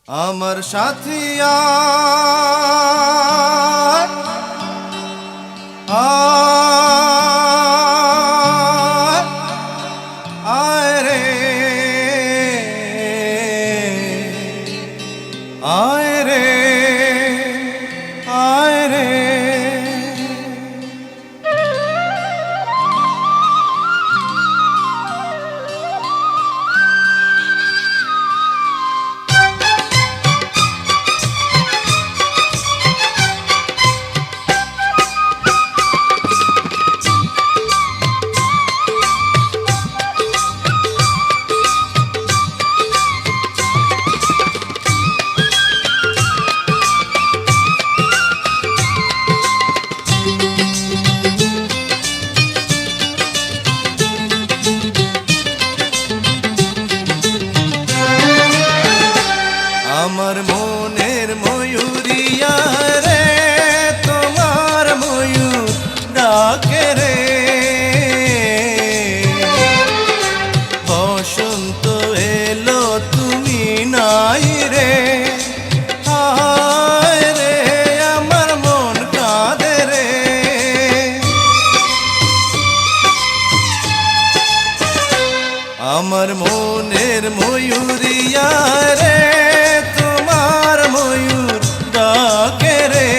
আমার সাথী আয় আয় রে আয় রে আয় রে। আমার মনের ময়ূরিয়া রে তোমার ময়ূর ডাকে রে, বসন্ত এলো তুমি নাই রে, হায় রে আমার মন কাঁদে রে। আমার মনের ময়ূরিয়া রে তোমার ময়ূর ডাকে রে,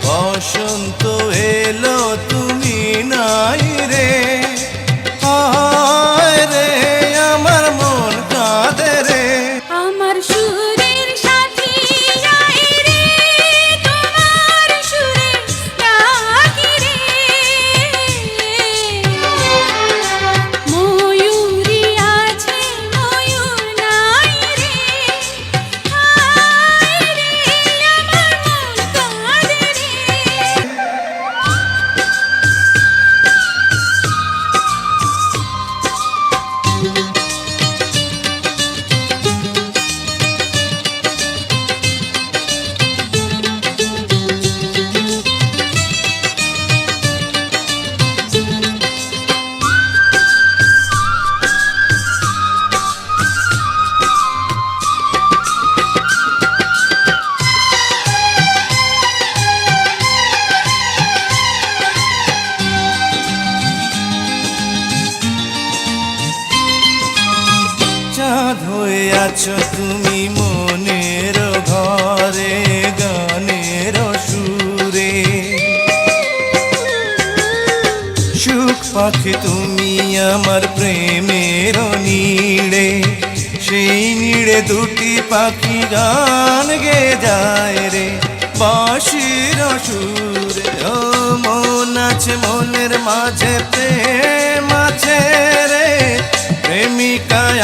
বসন্ত এলো তুমি নাই রে, হায় রে আমার মন কাঁদে রে। আমার সুরের সাথী আয় রে তোমার সুরে ডাকি রে, ময়ূরী আছে ময়ূর নাই রে, হায় রে আমার মন কাঁদে রে। চাঁদ হয়ে আছো তুমি মনের ঘরে গানের সুরে, সুখ পাখি তুমি আমার প্রেমের নীড়ে, সেই নীড়ে দুটি পাখি গান গে যায় রে বাঁশির সুরে। ও মন আছে মনের মাঝে প্রেম আছে রে, প্রেমিকায়